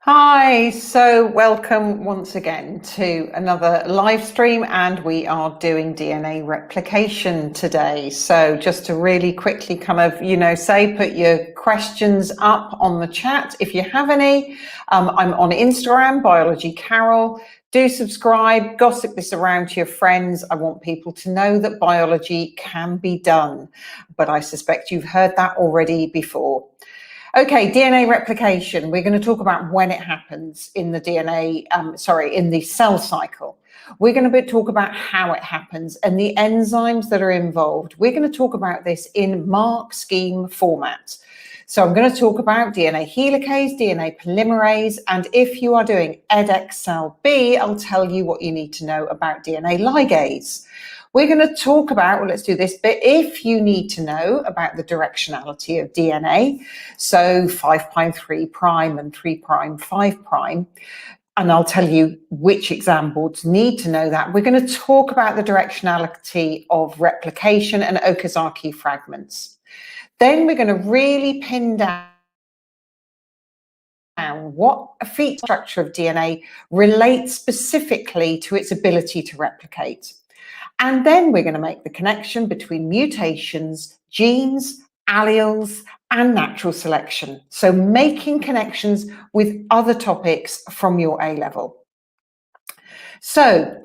Hi, so welcome once again to another live stream, and we are doing DNA replication today. So just to really quickly kind of, put your questions up on the chat if you have any. I'm on Instagram, Biology Carol. Do subscribe, gossip this around to your friends. I want people to know that biology can be done, but I suspect you've heard that already before. Okay, DNA replication. We're going to talk about when it happens in the in the cell cycle. We're going to talk about how it happens and the enzymes that are involved. We're going to talk about this in mark scheme format. So I'm going to talk about DNA helicase, DNA polymerase, and if you are doing EdXLB, I'll tell you what you need to know about DNA ligase. We're going to talk about, well, let's do this bit, if you need to know about the directionality of DNA, so 5' 3' and 3' 5', and I'll tell you which exam boards need to know that. We're going to talk about the directionality of replication and Okazaki fragments. Then we're going to really pin down what a feature structure of DNA relates specifically to its ability to replicate. And then we're going to make the connection between mutations, genes, alleles, and natural selection. So making connections with other topics from your A-level. So,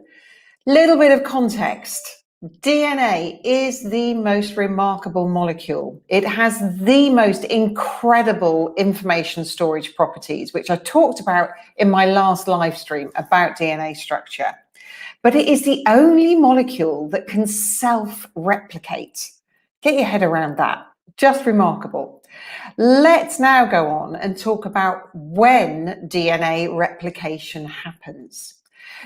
little bit of context. DNA is the most remarkable molecule. It has the most incredible information storage properties, which I talked about in my last live stream about DNA structure. But it is the only molecule that can self-replicate. Get your head around that. Just remarkable. Let's now go on and talk about when DNA replication happens.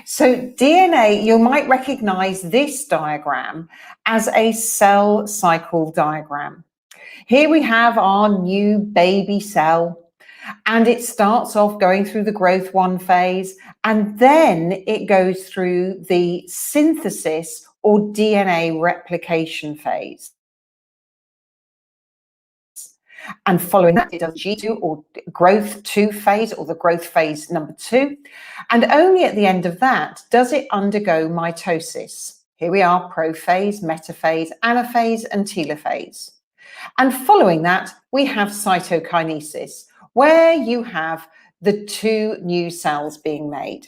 So DNA, you might recognize this diagram as a cell cycle diagram. Here we have our new baby cell. And it starts off going through the growth 1 phase, and then it goes through the synthesis or DNA replication phase. And following that, it does G2 or growth 2 phase, or the growth phase number 2. And only at the end of that does it undergo mitosis. Here we are, prophase, metaphase, anaphase, and telophase. And following that, we have cytokinesis, where you have the 2 new cells being made.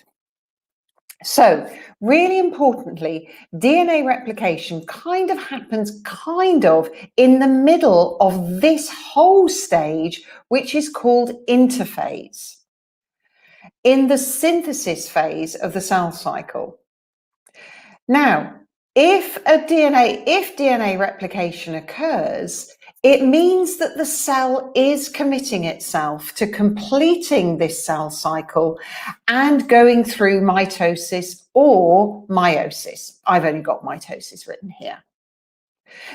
So really importantly, DNA replication kind of happens in the middle of this whole stage, which is called interphase, in the synthesis phase of the cell cycle. Now, if DNA replication occurs, it means that the cell is committing itself to completing this cell cycle and going through mitosis or meiosis. I've only got mitosis written here.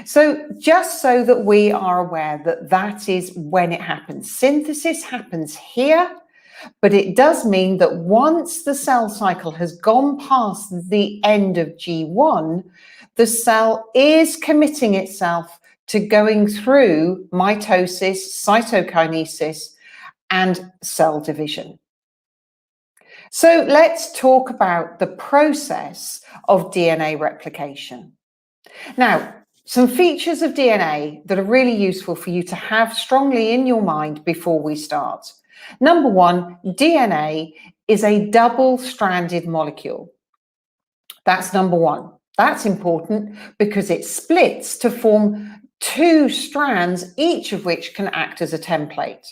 So just so that we are aware that that is when it happens. Synthesis happens here, but it does mean that once the cell cycle has gone past the end of G1, the cell is committing itself to going through mitosis, cytokinesis, and cell division. So let's talk about the process of DNA replication. Now, some features of DNA that are really useful for you to have strongly in your mind before we start. Number 1, DNA is a double-stranded molecule. That's number 1. That's important because it splits to form 2 strands, each of which can act as a template.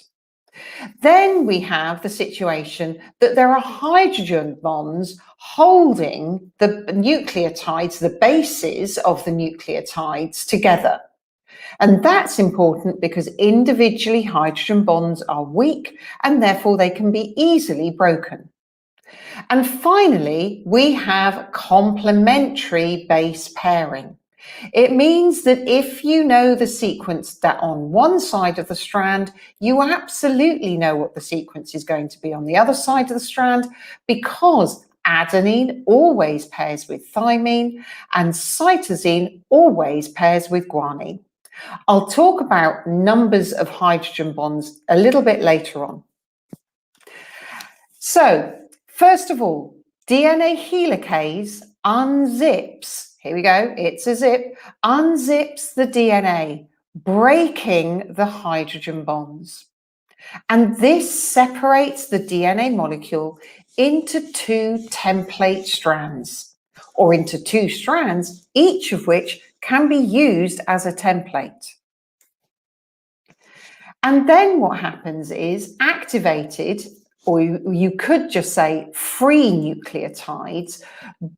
Then we have the situation that there are hydrogen bonds holding the nucleotides, the bases of the nucleotides together. And that's important because individually hydrogen bonds are weak and therefore they can be easily broken. And finally, we have complementary base pairing. It means that if you know the sequence that on one side of the strand, you absolutely know what the sequence is going to be on the other side of the strand, because adenine always pairs with thymine and cytosine always pairs with guanine. I'll talk about numbers of hydrogen bonds a little bit later on. So, first of all, DNA helicase unzips, here we go, it's a zip, unzips the DNA, breaking the hydrogen bonds. And this separates the DNA molecule into two template strands, or into two strands, each of which can be used as a template. And then what happens is activated, or you could just say free nucleotides,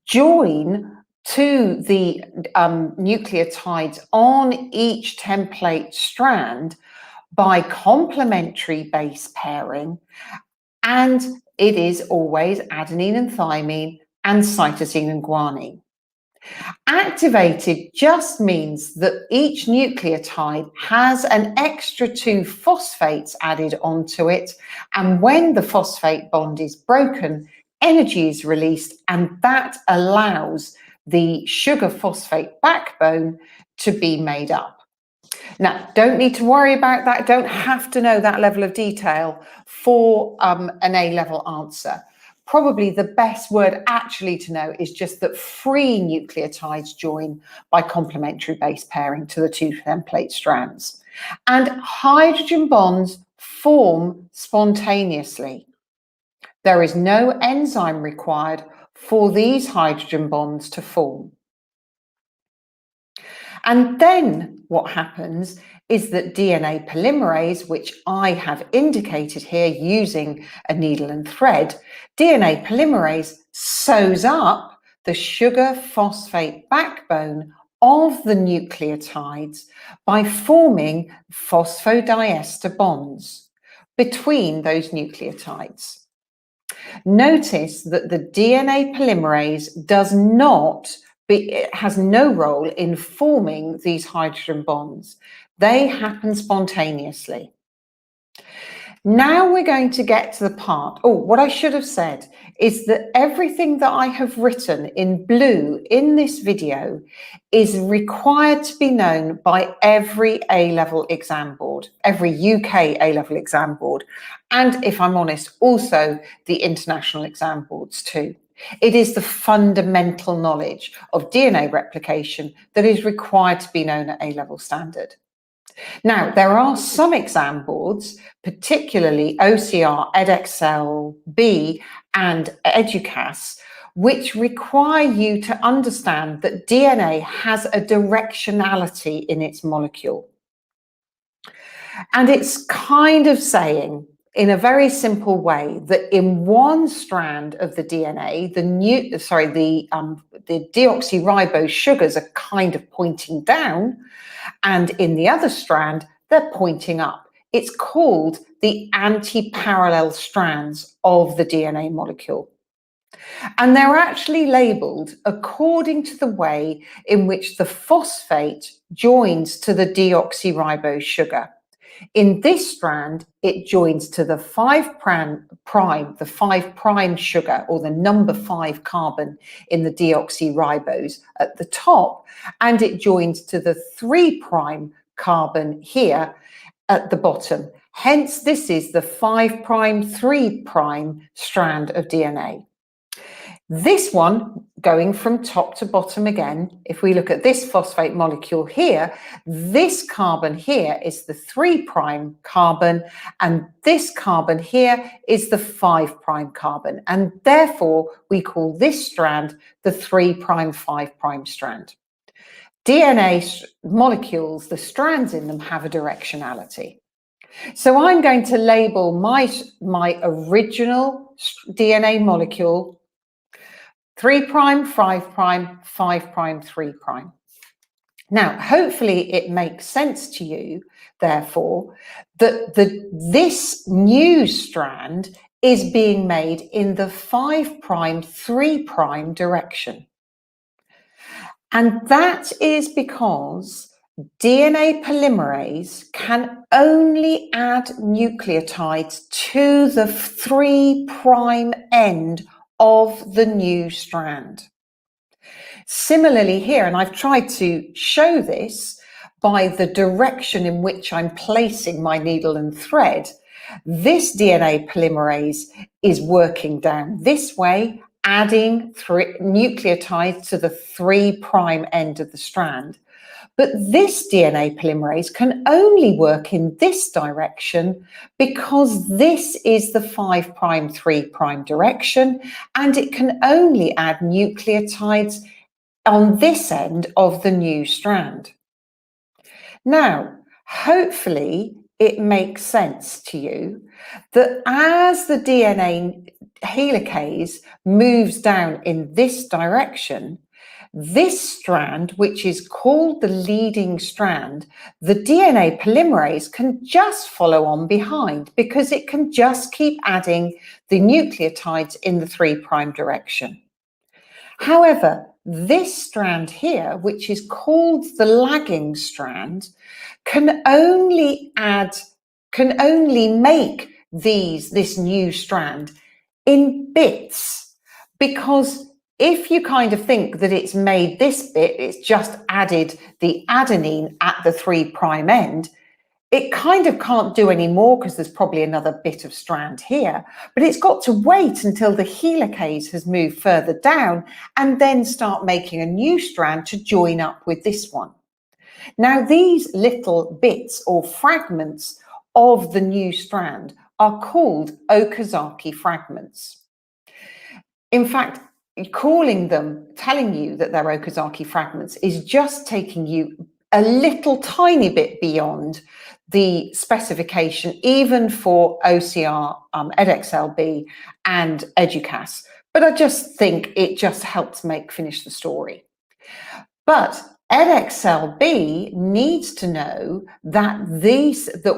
join to the nucleotides on each template strand by complementary base pairing, and it is always adenine and thymine and cytosine and guanine. Activated just means that each nucleotide has an extra 2 phosphates added onto it, and when the phosphate bond is broken, energy is released, and that allows the sugar phosphate backbone to be made up. Now, don't need to worry about that, don't have to know that level of detail for an A-level answer. Probably the best word actually to know is just that free nucleotides join by complementary base pairing to the two template strands. And hydrogen bonds form spontaneously. There is no enzyme required for these hydrogen bonds to form. And then what happens is that DNA polymerase, which I have indicated here using a needle and thread, DNA polymerase sews up the sugar phosphate backbone of the nucleotides by forming phosphodiester bonds between those nucleotides. Notice that the DNA polymerase it has no role in forming these hydrogen bonds. They happen spontaneously. Now we're going to get to the part, what I should have said is that everything that I have written in blue in this video is required to be known by every A-level exam board, every UK A-level exam board, and if I'm honest, also the international exam boards too. It is the fundamental knowledge of DNA replication that is required to be known at A-level standard. Now, there are some exam boards, particularly OCR, Edexcel B and Educas, which require you to understand that DNA has a directionality in its molecule. And it's kind of saying, in a very simple way, that in one strand of the DNA, the deoxyribose sugars are kind of pointing down, and in the other strand, they're pointing up. It's called the anti-parallel strands of the DNA molecule. And they're actually labeled according to the way in which the phosphate joins to the deoxyribose sugar. In this strand, it joins to the 5' sugar, or the number 5 carbon in the deoxyribose at the top, and it joins to the 3' carbon here at the bottom. Hence, this is the 5', 3' strand of DNA. This one, going from top to bottom again, if we look at this phosphate molecule here, this carbon here is the 3' carbon, and this carbon here is the 5' carbon, and therefore we call this strand the 3', 5' strand. DNA molecules, the strands in them have a directionality. So I'm going to label my original DNA molecule 3', 5', 5', 3'. Now, hopefully it makes sense to you, therefore, that this new strand is being made in the 5', 3' direction. And that is because DNA polymerase can only add nucleotides to the 3' end of the new strand. Similarly here, and I've tried to show this by the direction in which I'm placing my needle and thread, This DNA polymerase is working down this way, adding nucleotides to the 3' end of the strand. But this DNA polymerase can only work in this direction because this is the 5', 3' direction, and it can only add nucleotides on this end of the new strand. Now, hopefully it makes sense to you that as the DNA helicase moves down in this direction, this strand, which is called the leading strand, the DNA polymerase can just follow on behind because it can just keep adding the nucleotides in the 3' direction. However, this strand here, which is called the lagging strand, can only make this new strand in bits, because if you kind of think that it's made this bit, it's just added the adenine at the 3' end, it kind of can't do any more because there's probably another bit of strand here, but it's got to wait until the helicase has moved further down and then start making a new strand to join up with this one. Now, these little bits or fragments of the new strand are called Okazaki fragments. In fact, telling you that they're Okazaki fragments is just taking you a little tiny bit beyond the specification, even for OCR, EdXLB and EDUCAS. But I just think it just helps finish the story. But EdXLB needs to know that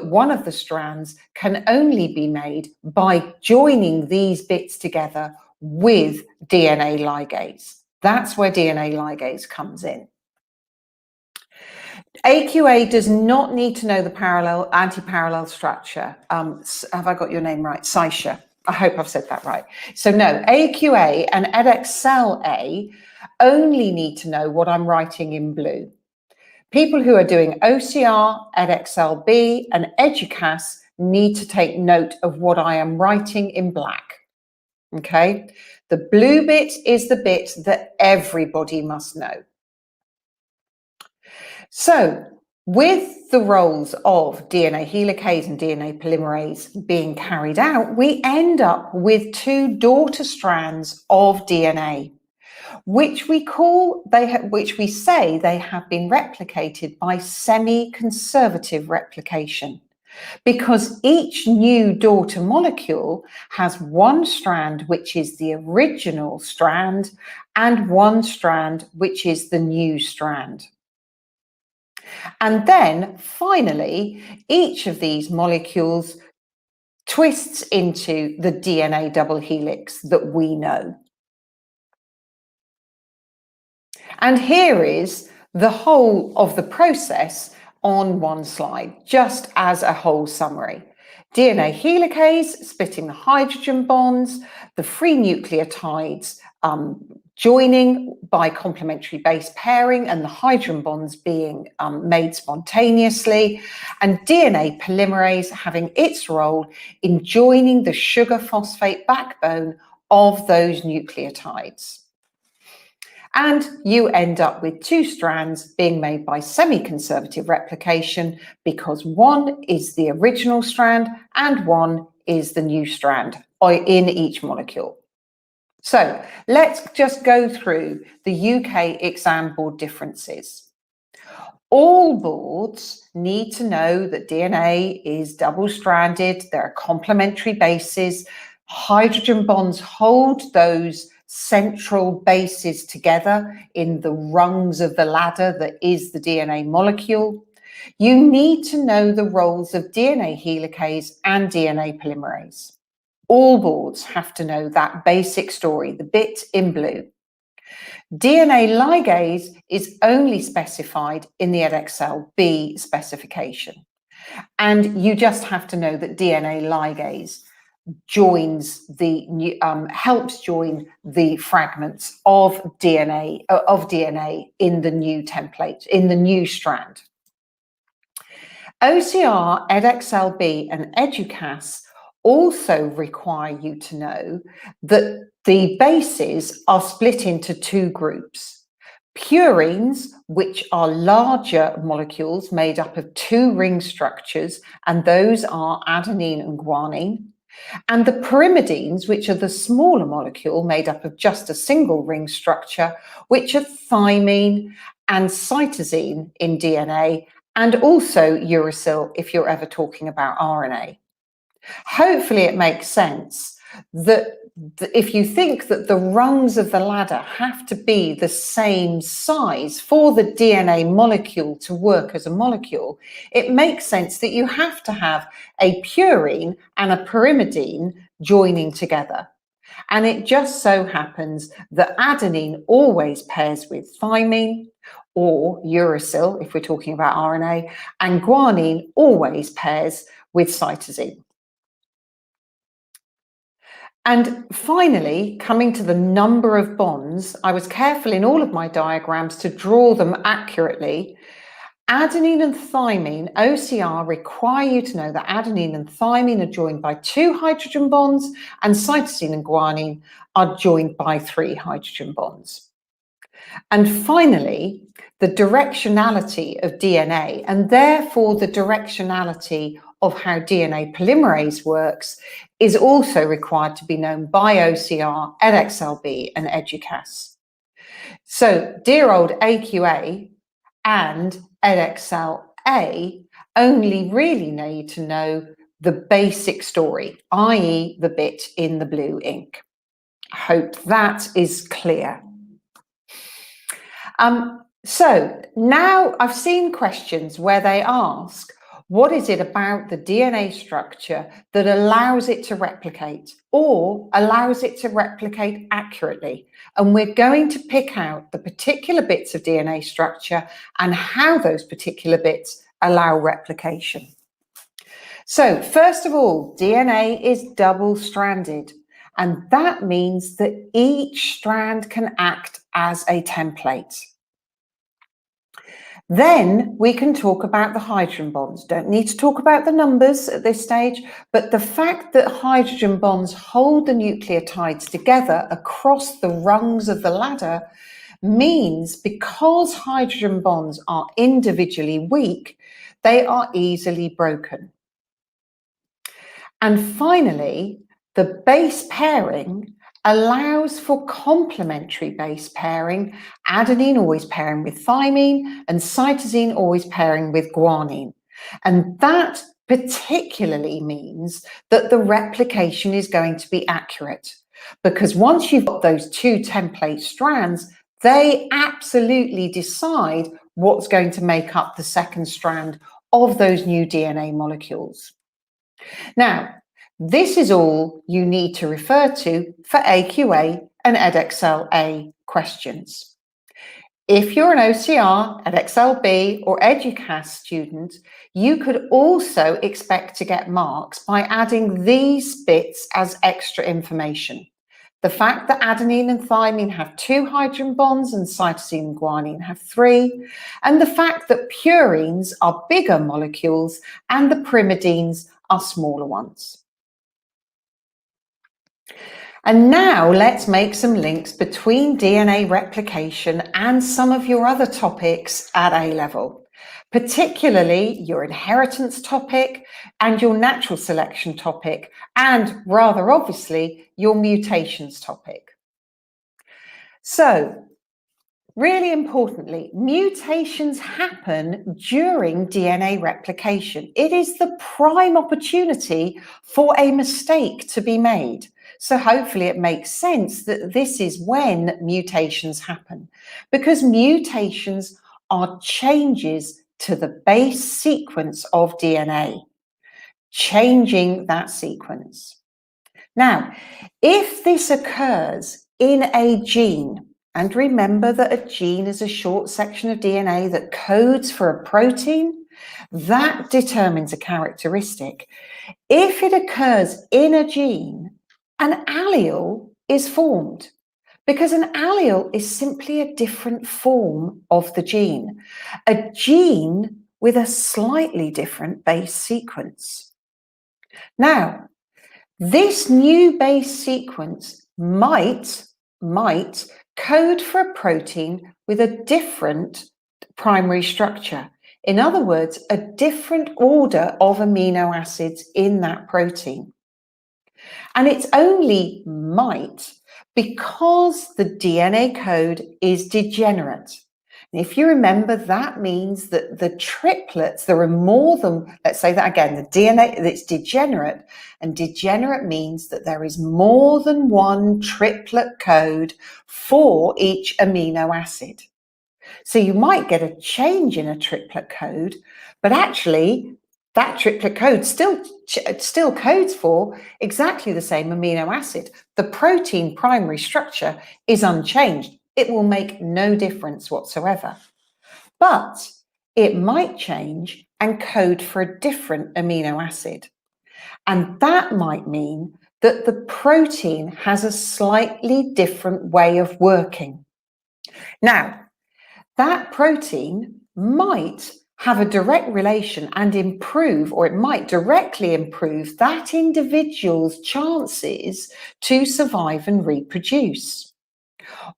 one of the strands can only be made by joining these bits together with DNA ligase. That's where DNA ligase comes in. AQA does not need to know the anti-parallel structure. Have I got your name right? Saisha. I hope I've said that right. So no, AQA and EdXLA only need to know what I'm writing in blue. People who are doing OCR, EdXLB and EDUCAS need to take note of what I am writing in black. Okay, the blue bit is the bit that everybody must know. So, with the roles of DNA helicase and DNA polymerase being carried out, we end up with two daughter strands of DNA, which we say they have been replicated by semi-conservative replication, because each new daughter molecule has one strand which is the original strand and one strand which is the new strand. And then finally, each of these molecules twists into the DNA double helix that we know. And here is the whole of the process on one slide, just as a whole summary. DNA helicase splitting the hydrogen bonds, the free nucleotides joining by complementary base pairing and the hydrogen bonds being made spontaneously, and DNA polymerase having its role in joining the sugar phosphate backbone of those nucleotides. And you end up with two strands being made by semi-conservative replication, because one is the original strand and one is the new strand in each molecule. So let's just go through the UK exam board differences. All boards need to know that DNA is double-stranded, there are complementary bases, hydrogen bonds hold those central bases together in the rungs of the ladder that is the DNA molecule. You need to know the roles of DNA helicase and DNA polymerase. All boards have to know that basic story, the bit in blue. DNA ligase is only specified in the EdXLB specification. And you just have to know that DNA ligase joins helps join the fragments of DNA in the new template, in the new strand. OCR, EdXLB, and EDUCAS also require you to know that the bases are split into two groups. Purines, which are larger molecules made up of two ring structures, and those are adenine and guanine, and the pyrimidines, which are the smaller molecule made up of just a single ring structure, which are thymine and cytosine in DNA, and also uracil if you're ever talking about RNA. Hopefully it makes sense that if you think that the rungs of the ladder have to be the same size for the DNA molecule to work as a molecule, it makes sense that you have to have a purine and a pyrimidine joining together. And it just so happens that adenine always pairs with thymine, or uracil if we're talking about RNA, and guanine always pairs with cytosine. And finally, coming to the number of bonds, I was careful in all of my diagrams to draw them accurately. Adenine and thymine, OCR, require you to know that adenine and thymine are joined by 2 hydrogen bonds, and cytosine and guanine are joined by 3 hydrogen bonds. And finally, the directionality of DNA, and therefore the directionality of how DNA polymerase works, is also required to be known by OCR, EdXLB, and EDUCAS. So dear old AQA and EdXLA only really need to know the basic story, i.e. the bit in the blue ink. I hope that is clear. So now I've seen questions where they ask, what is it about the DNA structure that allows it to replicate or allows it to replicate accurately? And we're going to pick out the particular bits of DNA structure and how those particular bits allow replication. So first of all, DNA is double-stranded, and that means that each strand can act as a template. Then we can talk about the hydrogen bonds. Don't need to talk about the numbers at this stage, but the fact that hydrogen bonds hold the nucleotides together across the rungs of the ladder means because hydrogen bonds are individually weak, they are easily broken. And finally, the base pairing allows for complementary base pairing, adenine always pairing with thymine and cytosine always pairing with guanine. And that particularly means that the replication is going to be accurate, because once you've got those 2 template strands, they absolutely decide what's going to make up the second strand of those new DNA molecules. Now, this is all you need to refer to for AQA and EdXLA questions. If you're an OCR, EdXLB, or EDUCAS student, you could also expect to get marks by adding these bits as extra information. The fact that adenine and thymine have 2 hydrogen bonds and cytosine and guanine have 3, and the fact that purines are bigger molecules and the pyrimidines are smaller ones. And now let's make some links between DNA replication and some of your other topics at A level, particularly your inheritance topic and your natural selection topic, and rather obviously your mutations topic. So, really importantly, mutations happen during DNA replication. It is the prime opportunity for a mistake to be made. So hopefully it makes sense that this is when mutations happen, because mutations are changes to the base sequence of DNA, changing that sequence. Now, if this occurs in a gene, and remember that a gene is a short section of DNA that codes for a protein, that determines a characteristic. If it occurs in a gene, an allele is formed, because an allele is simply a different form of the gene. A gene with a slightly different base sequence. Now, this new base sequence might code for a protein with a different primary structure. In other words, a different order of amino acids in that protein. And it's only might because the DNA code is degenerate. And if you remember, that means that the triplets, there are more than, let's say that again, the DNA, it's degenerate, and degenerate means that there is more than one triplet code for each amino acid. So you might get a change in a triplet code, but actually that triplet code still codes for exactly the same amino acid. The protein primary structure is unchanged. It will make no difference whatsoever. But it might change and code for a different amino acid. And that might mean that the protein has a slightly different way of working. Now, that protein might have a direct relation and improve, or it might directly improve that individual's chances to survive and reproduce.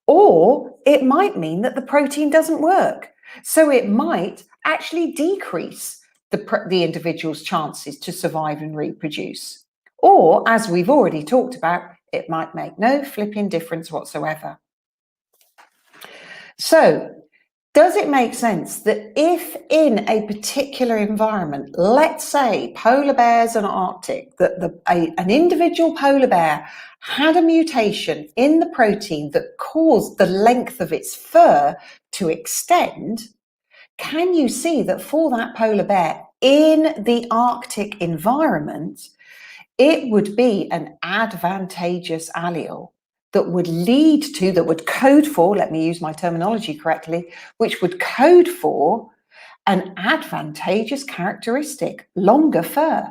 Or it might mean that the protein doesn't work. So it might actually decrease the individual's chances to survive and reproduce. Or, as we've already talked about, it might make no flipping difference whatsoever. So, does it make sense that if in a particular environment, let's say polar bears and Arctic, that an individual polar bear had a mutation in the protein that caused the length of its fur to extend, can you see that for that polar bear in the Arctic environment, it would be an advantageous allele that would lead to, that would code for, let me use my terminology correctly, which would code for an advantageous characteristic, longer fur.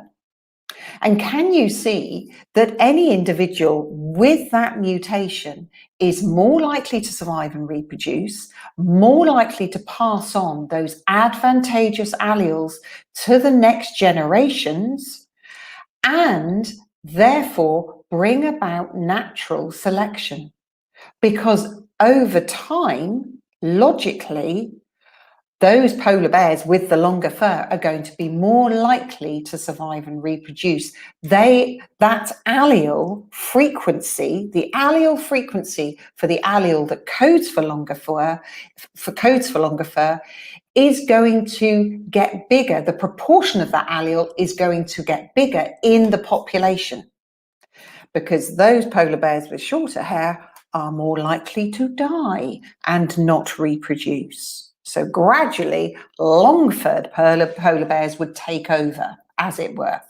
And can you see that any individual with that mutation is more likely to survive and reproduce, more likely to pass on those advantageous alleles to the next generations, and therefore bring about natural selection? Because over time, logically, those polar bears with the longer fur are going to be more likely to survive and reproduce. That allele frequency, the allele frequency for the allele that codes for longer fur, is going to get bigger. The proportion of that allele is going to get bigger in the population, because those polar bears with shorter hair are more likely to die and not reproduce. So gradually, long-furred polar bears would take over, as it were,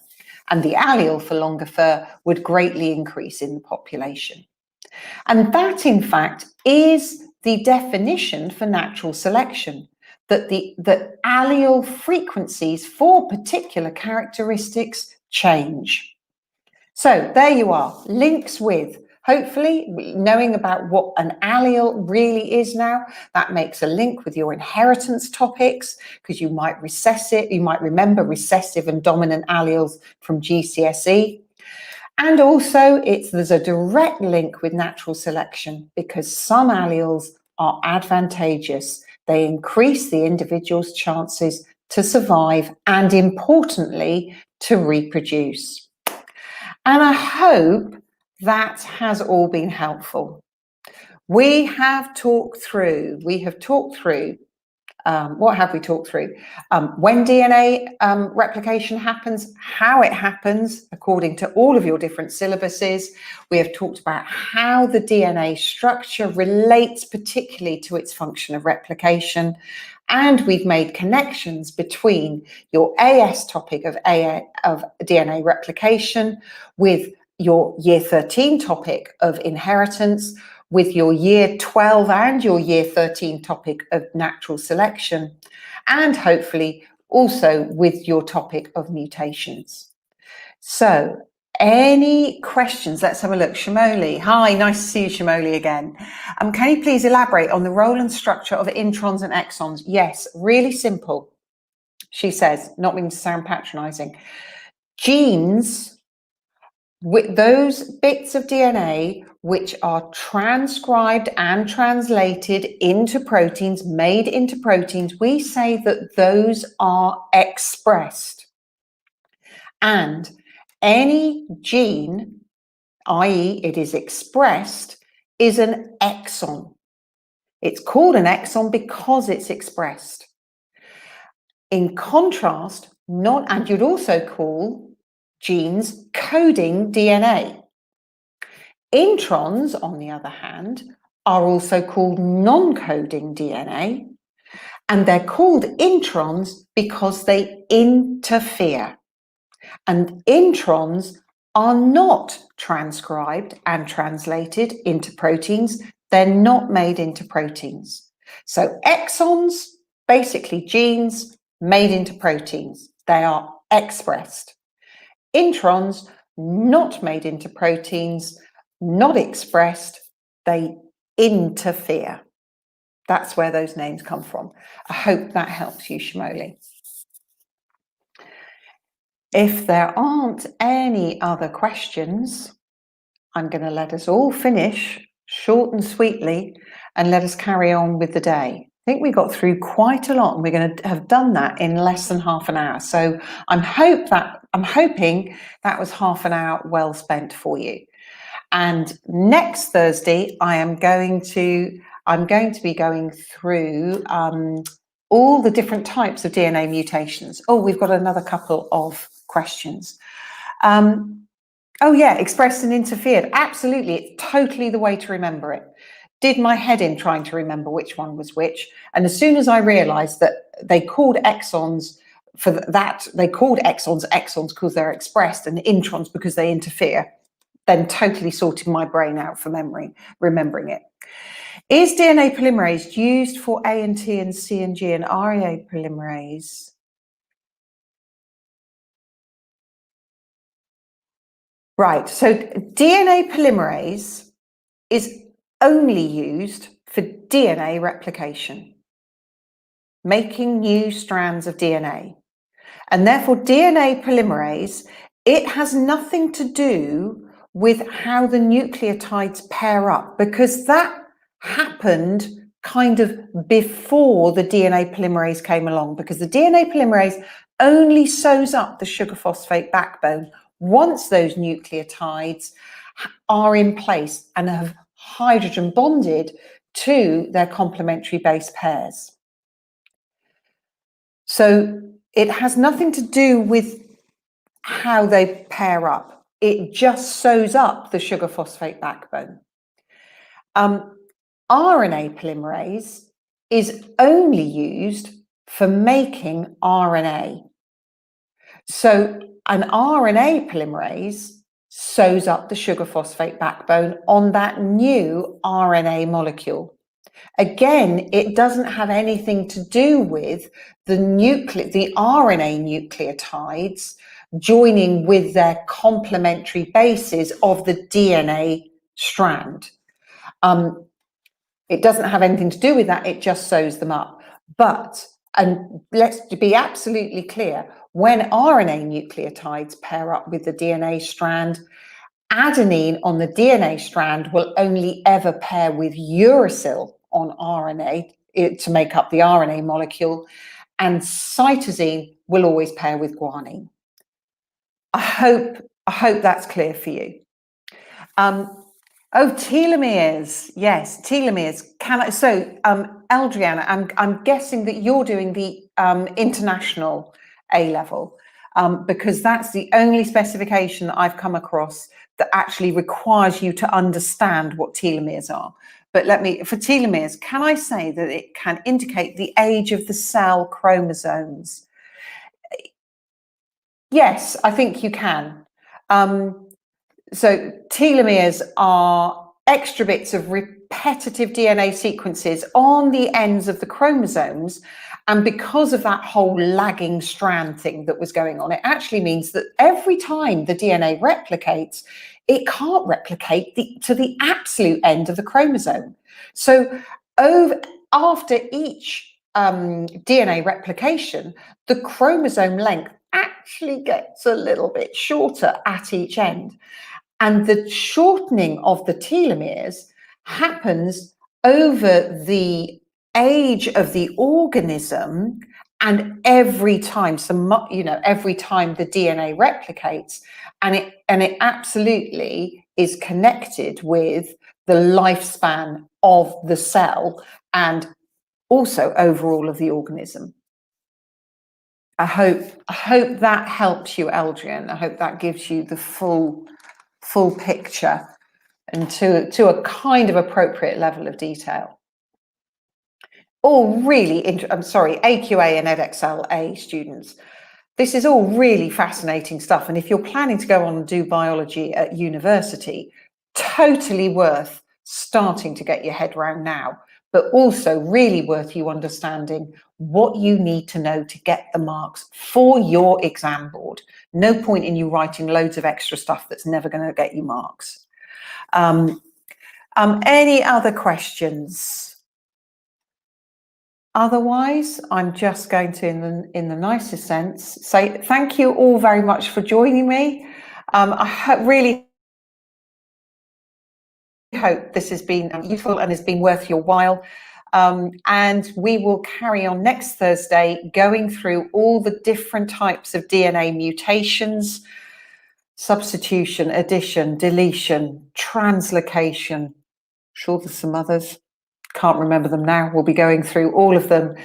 and the allele for longer fur would greatly increase in the population. And that, in fact, is the definition for natural selection, that the allele frequencies for particular characteristics change. So there you are, links with, hopefully, knowing about what an allele really is now, that makes a link with your inheritance topics, because you might remember recessive and dominant alleles from GCSE. And also there's a direct link with natural selection, because some alleles are advantageous. They increase the individual's chances to survive and, importantly, to reproduce. And I hope that has all been helpful. We have talked through, what have we talked through? When DNA replication happens, how it happens according to all of your different syllabuses. We have talked about how the DNA structure relates particularly to its function of replication. And we've made connections between your AS topic of DNA replication with your year 13 topic of inheritance, with your year 12 and your year 13 topic of natural selection, and hopefully also with your topic of mutations. So any questions? Let's have a look. Shimoli, hi, nice to see you, Shimoli, again. Can you please elaborate on the role and structure of introns and exons? Yes, really simple. she says, not meaning to sound patronizing, genes, with those bits of DNA which are transcribed and translated into proteins, made into proteins, we say that those are expressed. And any gene, i.e. it is expressed, is an exon. It's called an exon because it's expressed. In contrast, and you'd also call genes coding DNA. Introns, on the other hand, are also called non-coding DNA, and they're called introns because they interfere. And introns are not transcribed and translated into proteins. They're not made into proteins. So exons, basically genes made into proteins. They are expressed. Introns, not made into proteins, not expressed, they interfere. That's where those names come from. I hope that helps you, Shimoli. If there aren't any other questions, I'm going to let us all finish short and sweetly and let us carry on with the day. I think we got through quite a lot, and we're going to have done that in less than half an hour. So I'm hoping that was half an hour well spent for you. And next Thursday, I'm going to be going through all the different types of DNA mutations. Oh, we've got another couple of questions. Oh yeah, expressed and interfered. Absolutely, it's totally the way to remember it. Did my head in trying to remember which one was which. And as soon as I realized that they called exons for that, they called exons because they're expressed, and introns because they interfere, then totally sorted my brain out for remembering it. Is DNA polymerase used for A and T and C and G and RNA polymerase? Right, so DNA polymerase is only used for DNA replication, making new strands of DNA. And therefore DNA polymerase, it has nothing to do with how the nucleotides pair up, because that happened kind of before the DNA polymerase came along, because the DNA polymerase only sews up the sugar phosphate backbone once those nucleotides are in place and have hydrogen bonded to their complementary base pairs. So it has nothing to do with how they pair up. It just sews up the sugar phosphate backbone. RNA polymerase is only used for making RNA. So an RNA polymerase sews up the sugar phosphate backbone on that new RNA molecule. Again, it doesn't have anything to do with the RNA nucleotides joining with their complementary bases of the DNA strand. It doesn't have anything to do with that, it just sews them up. But, and let's be absolutely clear, when RNA nucleotides pair up with the DNA strand, adenine on the DNA strand will only ever pair with uracil on RNA to make up the RNA molecule, and cytosine will always pair with guanine. I hope that's clear for you. Oh, telomeres. Yes, telomeres. Eldriana, I'm guessing that you're doing the international A-level, because that's the only specification that I've come across that actually requires you to understand what telomeres are. But for telomeres, can I say that it can indicate the age of the cell chromosomes? Yes, I think you can. So telomeres are extra bits of repetitive DNA sequences on the ends of the chromosomes. And because of that whole lagging strand thing that was going on, it actually means that every time the DNA replicates, it can't replicate to the absolute end of the chromosome. So after each DNA replication, the chromosome length actually gets a little bit shorter at each end. And the shortening of the telomeres happens over the age of the organism, and every time, every time the DNA replicates, and it absolutely is connected with the lifespan of the cell and also overall of the organism. I hope that helps you, Eldrian. I hope that gives you the full picture and to a kind of appropriate level of detail. All really, I'm sorry, AQA and EdXL-A students. This is all really fascinating stuff. And if you're planning to go on and do biology at university, totally worth starting to get your head around now, but also really worth you understanding what you need to know to get the marks for your exam board. No point in you writing loads of extra stuff that's never going to get you marks. Any other questions? Otherwise, I'm just going to, in the nicest sense, say thank you all very much for joining me. I really hope this has been useful and has been worth your while. And we will carry on next Thursday going through all the different types of DNA mutations, substitution, addition, deletion, translocation. I'm sure there's some others. Can't remember them now. We'll be going through all of them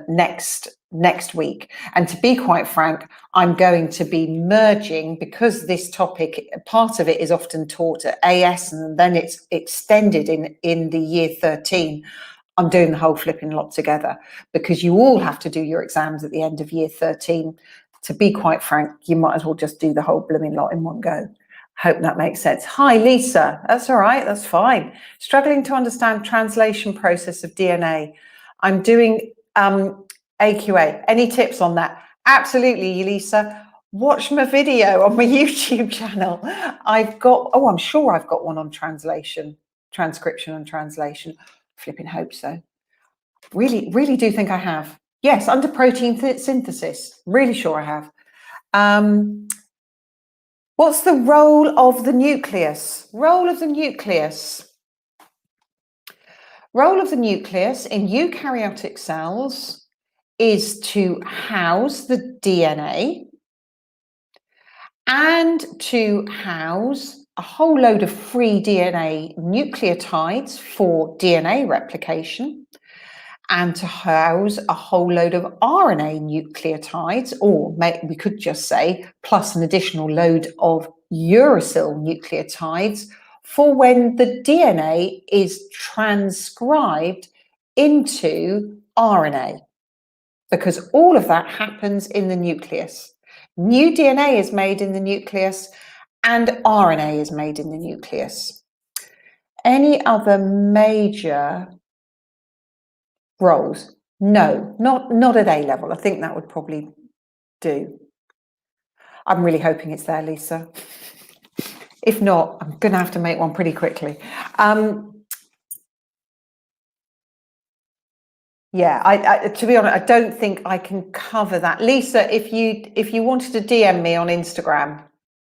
next week. And to be quite frank, I'm going to be merging, because this topic, part of it is often taught at AS and then it's extended in the year 13. I'm doing the whole flipping lot together because you all have to do your exams at the end of year 13. To be quite frank, you might as well just do the whole blooming lot in one go. Hope that makes sense. Hi, Lisa. That's all right. That's fine. Struggling to understand translation process of DNA. I'm doing AQA. Any tips on that? Absolutely, Lisa. Watch my video on my YouTube channel. I'm sure I've got one on translation, transcription and translation. Flipping hope so. Really do think I have. Yes, under protein synthesis. Really sure I have. What's the role of the nucleus? Role of the nucleus. Role of the nucleus in eukaryotic cells is to house the DNA and to house a whole load of free DNA nucleotides for DNA replication, and to house a whole load of RNA nucleotides, or we could just say plus an additional load of uracil nucleotides for when the DNA is transcribed into RNA, because all of that happens in the nucleus. New DNA is made in the nucleus and RNA is made in the nucleus. Any other major roles? No, not at A level. I think that would probably do. I'm really hoping it's there, Lisa. If not, I'm going to have to make one pretty quickly. Yeah, to be honest, I don't think I can cover that. Lisa, if you wanted to DM me on Instagram,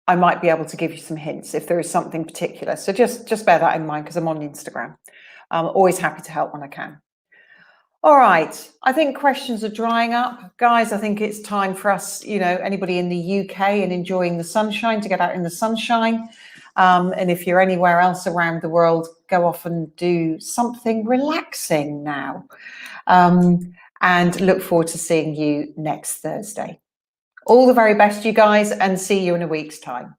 I might be able to give you some hints if there is something particular. So just bear that in mind, because I'm on Instagram. I'm always happy to help when I can. All right, I think questions are drying up. Guys, I think it's time for us, anybody in the UK and enjoying the sunshine, to get out in the sunshine. And if you're anywhere else around the world, go off and do something relaxing now. And look forward to seeing you next Thursday. All the very best, you guys, and see you in a week's time.